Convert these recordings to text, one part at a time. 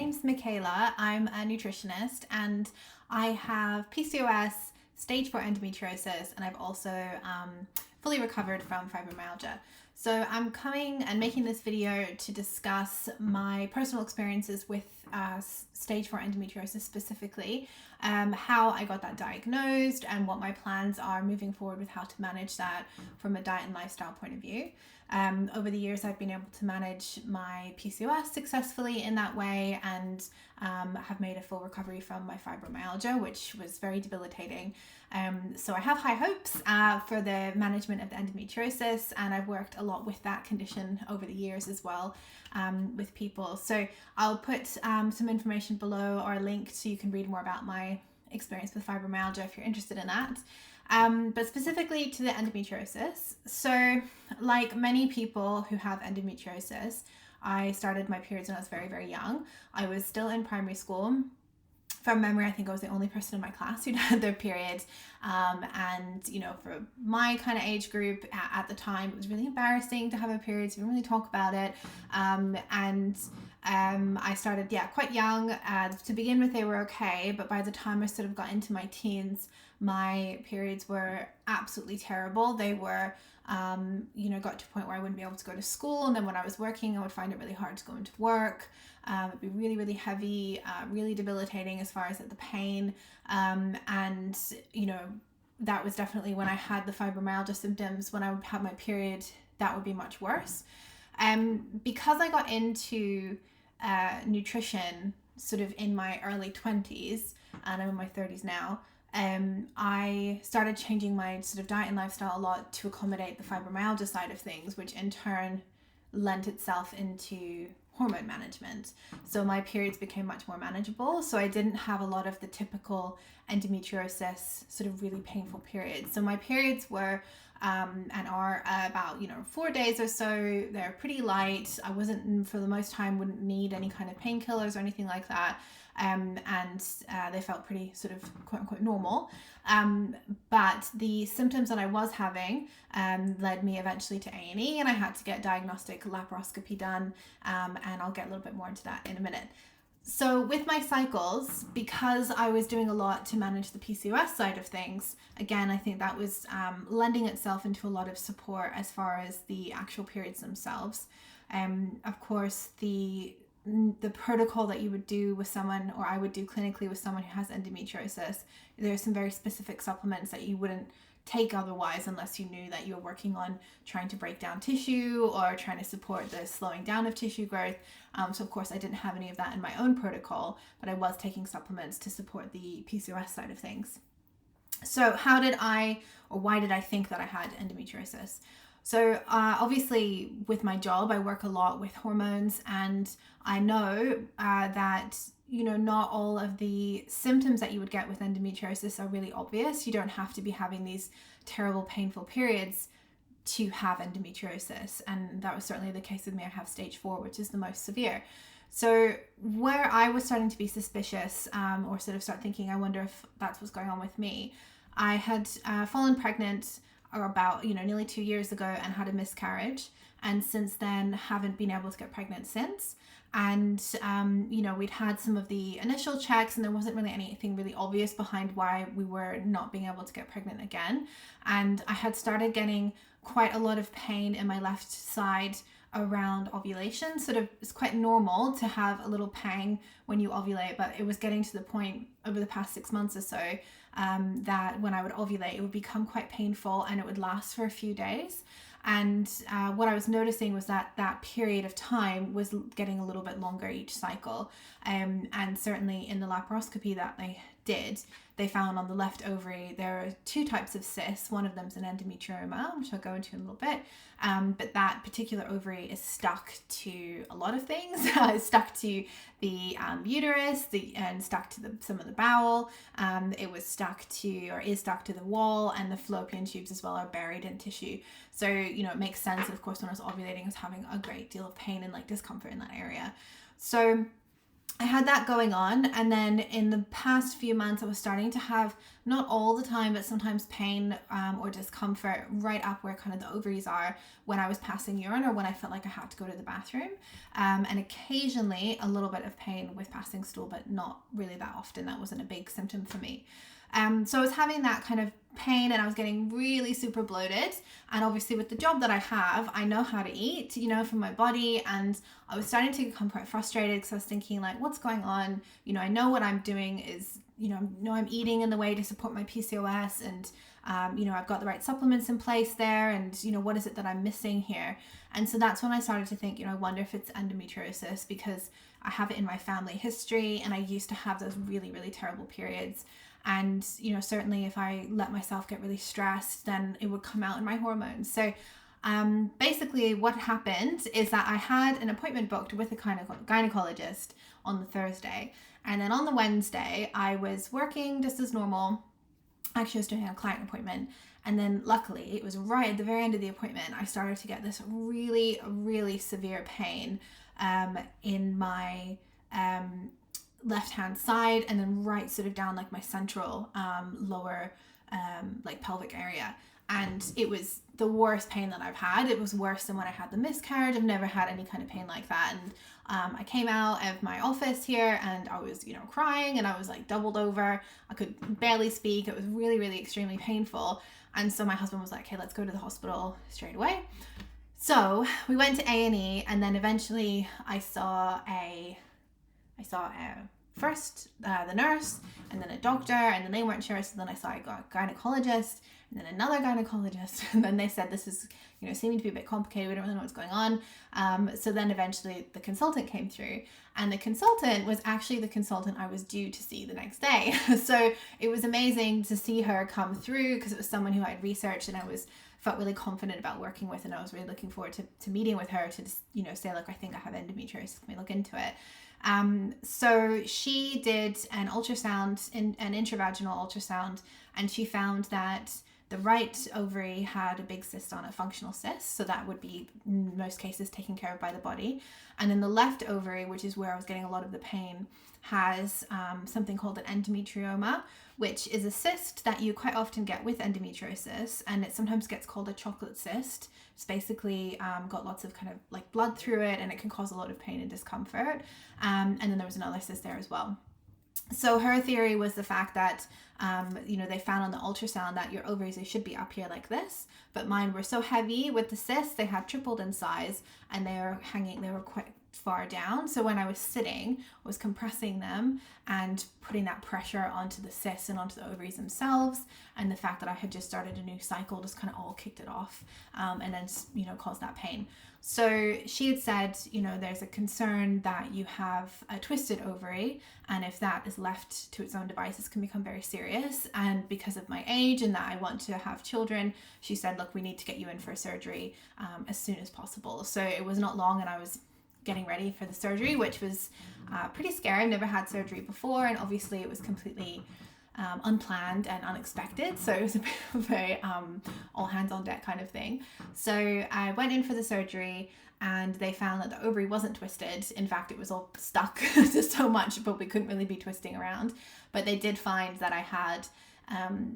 name's Michaella. I'm a nutritionist and I have PCOS, stage 4 endometriosis, and I've also fully recovered from fibromyalgia. So I'm coming and making this video to discuss my personal experiences with stage 4 endometriosis specifically, how I got that diagnosed and what my plans are moving forward with how to manage that from a diet and lifestyle point of view. Over the years, I've been able to manage my PCOS successfully in that way and have made a full recovery from my fibromyalgia, which was very debilitating. So I have high hopes for the management of the endometriosis, and I've worked a lot with that condition over the years as well with people. So I'll put some information below or a link so you can read more about my experience with fibromyalgia if you're interested in that. But specifically to the endometriosis. So like many people who have endometriosis, I started my periods when I was very, very young. I was still in primary school. From memory, I think I was the only person in my class who'd had their period. And, you know, for my kind of age group at the time, it was really embarrassing to have a period. So we didn't really talk about it. I started, quite young. To begin with, they were okay. But by the time I sort of got into my teens, my periods were absolutely terrible. They were, got to a point where I wouldn't be able to go to school. And then when I was working, I would find it really hard to go into work. It'd be really, really heavy, really debilitating as far as the pain. That was definitely when I had the fibromyalgia symptoms. When I would have my period, that would be much worse. Because I got into nutrition sort of in my early 20s, and I'm in my 30s now, I started changing my sort of diet and lifestyle a lot to accommodate the fibromyalgia side of things, which in turn lent itself into hormone management. So my periods became much more manageable. So I didn't have a lot of the typical endometriosis sort of really painful periods. So my periods were and are about 4 days or so. They're pretty light. I wasn't, for the most time, wouldn't need any kind of painkillers or anything like that. They felt pretty sort of quote unquote normal. But the symptoms that I was having led me eventually to A&E, and I had to get diagnostic laparoscopy done. And I'll get a little bit more into that in a minute. So with my cycles, because I was doing a lot to manage the PCOS side of things, again, I think that was lending itself into a lot of support as far as the actual periods themselves. Of course, the protocol that you would do with someone, or I would do clinically with someone who has endometriosis, there's some very specific supplements that you wouldn't take otherwise unless you knew that you were working on trying to break down tissue or trying to support the slowing down of tissue growth. So of course I didn't have any of that in my own protocol, but I was taking supplements to support the PCOS side of things. So why did I think that I had endometriosis? So obviously with my job, I work a lot with hormones, and I know that not all of the symptoms that you would get with endometriosis are really obvious. You don't have to be having these terrible, painful periods to have endometriosis. And that was certainly the case with me. I have stage 4, which is the most severe. So where I was starting to be suspicious or sort of start thinking, I wonder if that's what's going on with me. I had fallen pregnant about nearly 2 years ago and had a miscarriage. And since then haven't been able to get pregnant since. And, we'd had some of the initial checks and there wasn't really anything really obvious behind why we were not being able to get pregnant again. And I had started getting quite a lot of pain in my left side around ovulation. Sort of, it's quite normal to have a little pang when you ovulate, but it was getting to the point over the past 6 months or so that when I would ovulate, it would become quite painful and it would last for a few days. And what I was noticing was that period of time was getting a little bit longer each cycle. And certainly in the laparoscopy that they did, they found on the left ovary there are 2 types of cysts. One of them is an endometrioma, which I'll go into in a little bit. But that particular ovary is stuck to a lot of things. It's stuck to the uterus, and stuck to some of the bowel. It was stuck to, or is stuck to, the wall, and the fallopian tubes as well are buried in tissue. So, it makes sense. Of course, when I was ovulating, I was having a great deal of pain and discomfort in that area. So I had that going on, and then in the past few months I was starting to have not all the time, but sometimes pain or discomfort right up where kind of the ovaries are when I was passing urine or when I felt like I had to go to the bathroom. And occasionally a little bit of pain with passing stool, but not really that often. That wasn't a big symptom for me. So I was having that kind of pain and I was getting really super bloated. And obviously with the job that I have, I know how to eat, you know, from my body. And I was starting to become quite frustrated because I was thinking like, what's going on? You know, I know what I'm doing is, you know I'm eating in the way to support my PCOS and, you know, I've got the right supplements in place there. And, you know, what is it that I'm missing here? And so that's when I started to think, you know, I wonder if it's endometriosis because I have it in my family history and I used to have those really, really terrible periods. And, you know, certainly if I let myself get really stressed, then it would come out in my hormones. So basically what happened is that I had an appointment booked with a gynecologist on the Thursday. And then on the Wednesday, I was working just as normal. Actually, I was doing a client appointment. And then luckily, it was right at the very end of the appointment, I started to get this really, really severe pain in my left hand side and then right sort of down like my central lower like pelvic area. And it was the worst pain that I've had. It was worse than when I had the miscarriage. I've never had any kind of pain like that. And I came out of my office here and I was, you know, crying and I was like doubled over. I could barely speak. It was really, really extremely painful. And so my husband was like, hey, let's go to the hospital straight away. So we went to A&E and then eventually I saw first the nurse and then a doctor and then they weren't sure. So then I saw a gynecologist and then another gynecologist. And then they said, this is, you know, seeming to be a bit complicated. We don't really know what's going on. So then eventually the consultant came through and the consultant was actually the consultant I was due to see the next day. So it was amazing to see her come through because it was someone who I had researched and I felt really confident about working with. And I was really looking forward to meeting with her to, you know, say, look, I think I have endometriosis. Can we look into it? So she did an ultrasound, an intravaginal ultrasound, and she found that the right ovary had a big cyst on it, functional cyst. So that would be in most cases taken care of by the body. And then the left ovary, which is where I was getting a lot of the pain, has something called an endometrioma, which is a cyst that you quite often get with endometriosis. And it sometimes gets called a chocolate cyst. It's basically got lots of kind of like blood through it and it can cause a lot of pain and discomfort. And then there was another cyst there as well. So her theory was the fact that, you know, they found on the ultrasound that your ovaries, they should be up here like this, but mine were so heavy with the cysts, they had tripled in size and they were quite far down. So when I was sitting, I was compressing them and putting that pressure onto the cysts and onto the ovaries themselves. And the fact that I had just started a new cycle just kind of all kicked it off and then, you know, caused that pain. So she had said, you know, there's a concern that you have a twisted ovary, and if that is left to its own devices can become very serious. And because of my age and that I want to have children, she said, look, we need to get you in for surgery as soon as possible. So it was not long and I was getting ready for the surgery, which was pretty scary. I've never had surgery before, and obviously it was completely unplanned and unexpected, so it was a bit of a all hands on deck kind of thing. So I went in for the surgery and they found that the ovary wasn't twisted. In fact, it was all stuck just so much, but we couldn't really be twisting around. But they did find that I had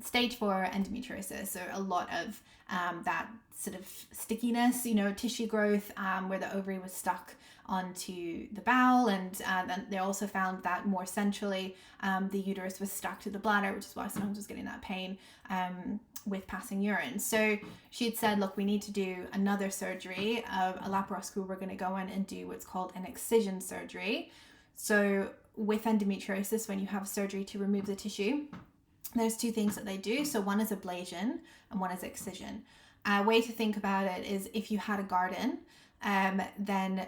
stage 4 endometriosis, so a lot of that sort of stickiness, you know, tissue growth where the ovary was stuck onto the bowel. And then they also found that more centrally the uterus was stuck to the bladder, which is why sometimes I was getting that pain with passing urine. So she'd said, look, we need to do another surgery, a laparoscopy. We're going to go in and do what's called an excision surgery. So with endometriosis, when you have surgery to remove the tissue, there's two things that they do. So one is ablation and one is excision. A way to think about it is if you had a garden, then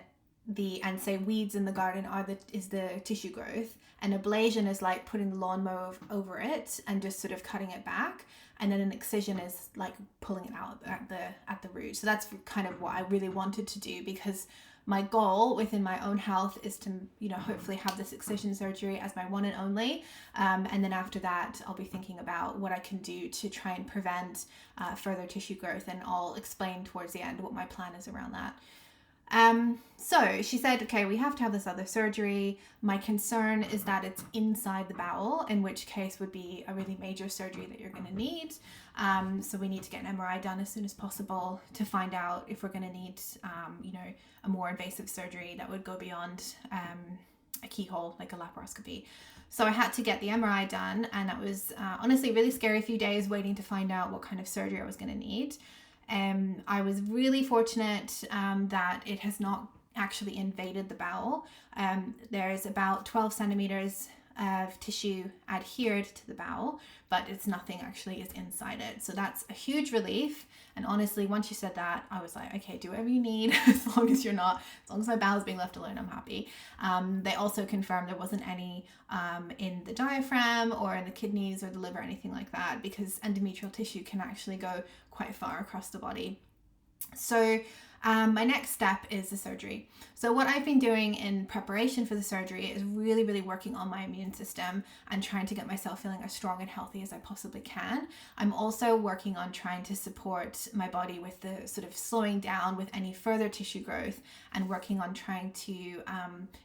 and say weeds in the garden is the tissue growth, and ablation is like putting the lawnmower over it and just sort of cutting it back, and then an excision is like pulling it out at the root. So that's kind of what I really wanted to do, because my goal within my own health is to, you know, hopefully have this excision surgery as my one and only. And then after that, I'll be thinking about what I can do to try and prevent further tissue growth. And I'll explain towards the end what my plan is around that. So she said, okay, we have to have this other surgery. My concern is that it's inside the bowel, in which case would be a really major surgery that you're going to need. So we need to get an MRI done as soon as possible to find out if we're going to need, a more invasive surgery that would go beyond a keyhole, like a laparoscopy. So I had to get the MRI done, and that was honestly a really scary few days waiting to find out what kind of surgery I was going to need. I was really fortunate that it has not actually invaded the bowel. There's about 12 centimeters of tissue adhered to the bowel, but it's nothing actually is inside it. So that's a huge relief. And honestly, once you said that, I was like, okay, do whatever you need, as long as my bowel's being left alone, I'm happy. They also confirmed there wasn't any in the diaphragm or in the kidneys or the liver, anything like that, because endometrial tissue can actually go quite far across the body. So my next step is the surgery. So what I've been doing in preparation for the surgery is really, really working on my immune system and trying to get myself feeling as strong and healthy as I possibly can. I'm also working on trying to support my body with the sort of slowing down with any further tissue growth, and working on trying to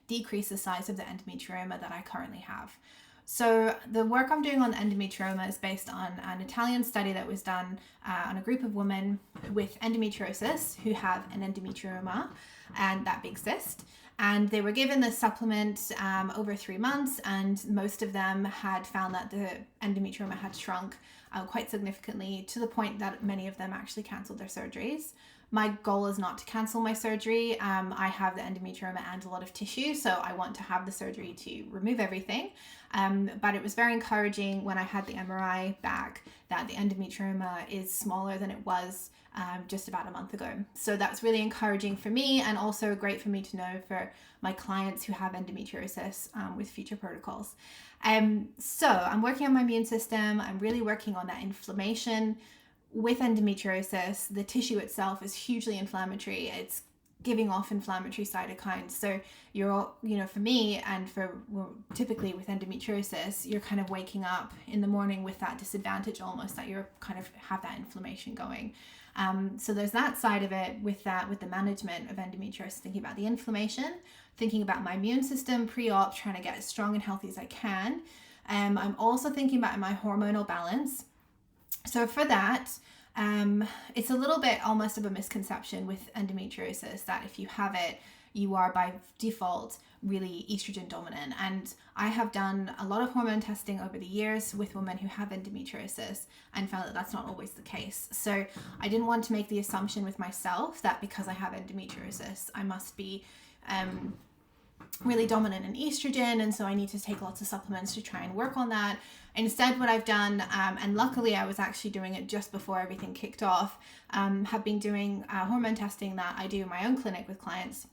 decrease the size of the endometrioma that I currently have. So the work I'm doing on endometrioma is based on an Italian study that was done on a group of women with endometriosis who have an endometrioma and that big cyst. And they were given this supplement over 3 months, and most of them had found that the endometrioma had shrunk quite significantly, to the point that many of them actually canceled their surgeries. My goal is not to cancel my surgery. I have the endometrioma and a lot of tissue, so I want to have the surgery to remove everything. But it was very encouraging when I had the MRI back that the endometrioma is smaller than it was just about a month ago. So that's really encouraging for me, and also great for me to know for my clients who have endometriosis with future protocols. So I'm working on my immune system. I'm really working on that inflammation. With endometriosis, the tissue itself is hugely inflammatory. It's giving off inflammatory cytokines. So for me, and typically with endometriosis, you're kind of waking up in the morning with that disadvantage almost, that you're kind of have that inflammation going. So there's that side of it with the management of endometriosis, thinking about the inflammation, thinking about my immune system pre-op, trying to get as strong and healthy as I can. I'm also thinking about my hormonal balance. So for that, it's a little bit almost of a misconception with endometriosis that if you have it, you are by default really estrogen dominant. And I have done a lot of hormone testing over the years with women who have endometriosis and found that that's not always the case. So I didn't want to make the assumption with myself that because I have endometriosis, I must be really dominant in estrogen, and so I need to take lots of supplements to try and work on that. Instead, what I've done, and luckily I was actually doing it just before everything kicked off, have been doing hormone testing that I do in my own clinic with clients,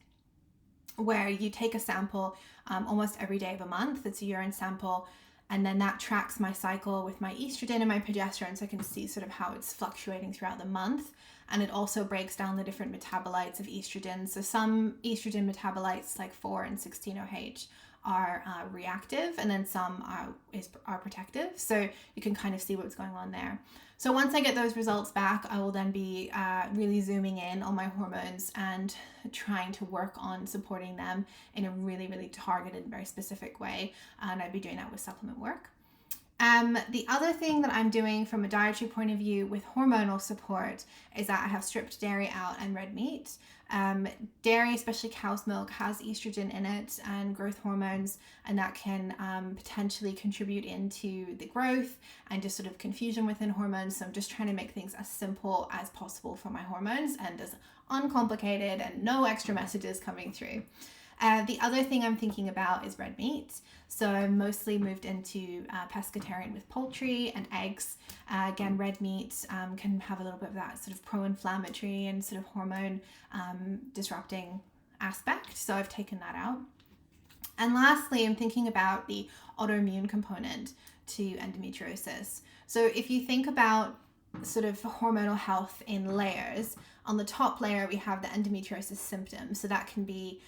where you take a sample almost every day of a month. It's a urine sample, and then that tracks my cycle with my estrogen and my progesterone, so I can see sort of how it's fluctuating throughout the month. And it also breaks down the different metabolites of estrogen. So some estrogen metabolites like 4 and 16-OH are reactive, and then some are protective. So you can kind of see what's going on there. So once I get those results back, I will then be really zooming in on my hormones and trying to work on supporting them in a really, really targeted, very specific way. And I'd be doing that with supplement work. The other thing that I'm doing from a dietary point of view with hormonal support is that I have stripped dairy out and red meat. Dairy, especially cow's milk, has estrogen in it and growth hormones, and that can potentially contribute into the growth and just sort of confusion within hormones. So I'm just trying to make things as simple as possible for my hormones and as uncomplicated, and no extra messages coming through. The other thing I'm thinking about is red meat. So I'm mostly moved into pescatarian with poultry and eggs. Again, red meat can have a little bit of that sort of pro-inflammatory and sort of hormone disrupting aspect. So I've taken that out. And lastly, I'm thinking about the autoimmune component to endometriosis. So if you think about sort of hormonal health in layers, on the top layer we have the endometriosis symptoms. So that can be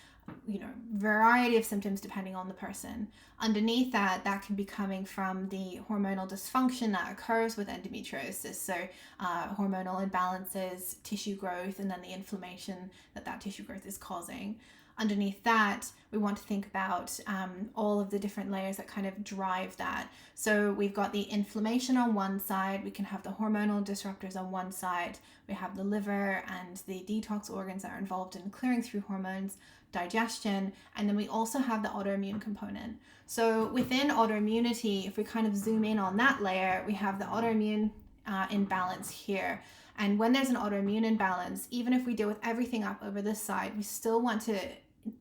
variety of symptoms depending on the person. Underneath that can be coming from the hormonal dysfunction that occurs with endometriosis. So hormonal imbalances, tissue growth, and then the inflammation that tissue growth is causing. Underneath that, we want to think about all of the different layers that kind of drive that. So we've got the inflammation on one side, we can have the hormonal disruptors on one side, we have the liver and the detox organs that are involved in clearing through hormones, digestion, and then we also have the autoimmune component. So within autoimmunity, if we kind of zoom in on that layer, we have the autoimmune imbalance here. And when there's an autoimmune imbalance, even if we deal with everything up over this side, we still want to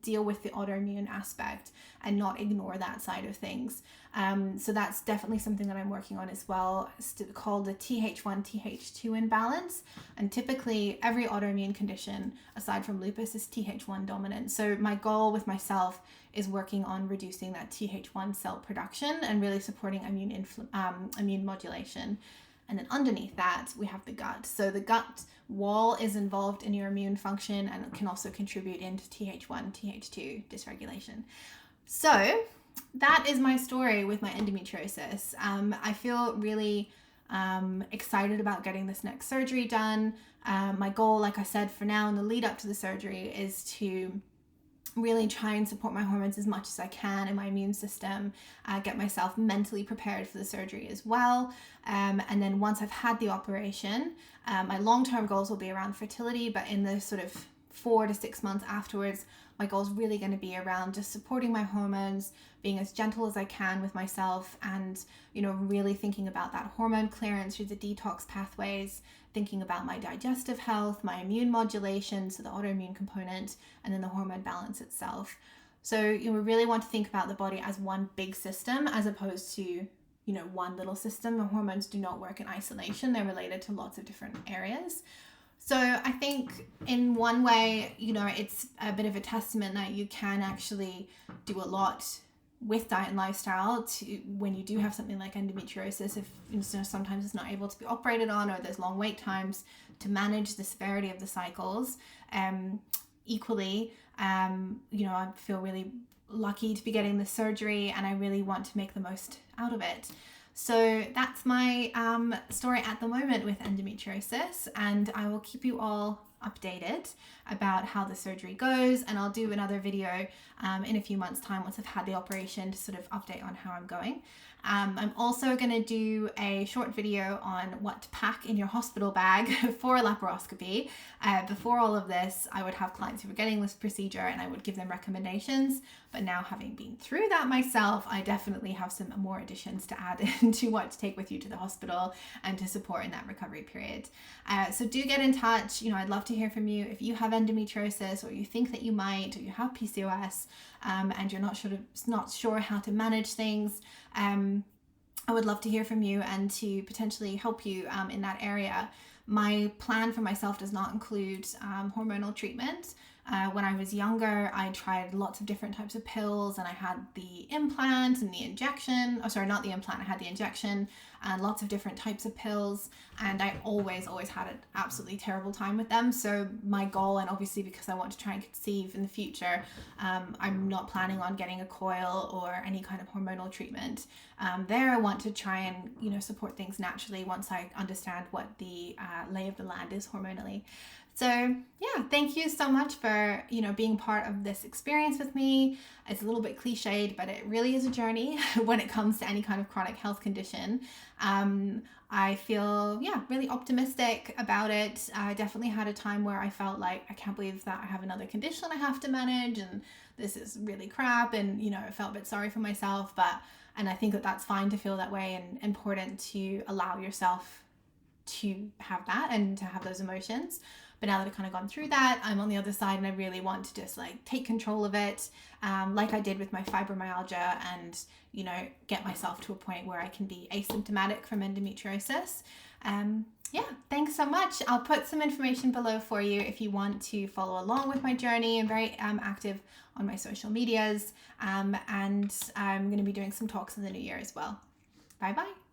deal with the autoimmune aspect and not ignore that side of things. So that's definitely something that I'm working on as well. It's called the Th1, Th2 imbalance. And typically every autoimmune condition, aside from lupus, is Th1 dominant. So my goal with myself is working on reducing that Th1 cell production and really supporting immune modulation. And then underneath that, we have the gut. So the gut wall is involved in your immune function and can also contribute into Th1, Th2 dysregulation. So that is my story with my endometriosis. I feel really excited about getting this next surgery done. My goal, like I said, for now in the lead up to the surgery is to really try and support my hormones as much as I can in my immune system, get myself mentally prepared for the surgery as well. And then once I've had the operation, my long-term goals will be around fertility, but in the sort of 4 to 6 months afterwards, my goal is really going to be around just supporting my hormones, being as gentle as I can with myself, and really thinking about that hormone clearance through the detox pathways, thinking about my digestive health, my immune modulation, so the autoimmune component, and then the hormone balance itself. So we really want to think about the body as one big system as opposed to one little system. The hormones do not work in isolation. They're related to lots of different areas. So I think in one way, it's a bit of a testament that you can actually do a lot with diet and lifestyle to when you do have something like endometriosis, if sometimes it's not able to be operated on or there's long wait times, to manage the severity of the cycles. Equally, I feel really lucky to be getting the surgery and I really want to make the most out of it. So that's my story at the moment with endometriosis, and I will keep you all updated about how the surgery goes, and I'll do another video in a few months' time once I've had the operation to sort of update on how I'm going. I'm also going to do a short video on what to pack in your hospital bag for a laparoscopy. Before all of this, I would have clients who were getting this procedure and I would give them recommendations, but now having been through that myself, I definitely have some more additions to add into what to take with you to the hospital and to support in that recovery period. So do get in touch. I'd love to hear from you if you have endometriosis or you think that you might, or you have PCOS and you're not sure how to manage things. I would love to hear from you and to potentially help you in that area. My plan for myself does not include hormonal treatment. When I was younger, I tried lots of different types of pills, and I had the implant and the injection. Oh, sorry, not the implant. I had the injection and lots of different types of pills, and I always had an absolutely terrible time with them. So my goal, and obviously because I want to try and conceive in the future, I'm not planning on getting a coil or any kind of hormonal treatment. There, I want to try and support things naturally once I understand what the lay of the land is hormonally. So yeah, thank you so much for, being part of this experience with me. It's a little bit cliched, but it really is a journey when it comes to any kind of chronic health condition. I feel, really optimistic about it. I definitely had a time where I felt like, I can't believe that I have another condition I have to manage and this is really crap. And, I felt a bit sorry for myself, and I think that that's fine to feel that way and important to allow yourself to have that and to have those emotions. But now that I've kind of gone through that, I'm on the other side and I really want to just take control of it, like I did with my fibromyalgia, and, get myself to a point where I can be asymptomatic from endometriosis. Thanks so much. I'll put some information below for you if you want to follow along with my journey. I'm very active on my social medias, and I'm going to be doing some talks in the new year as well. Bye-bye.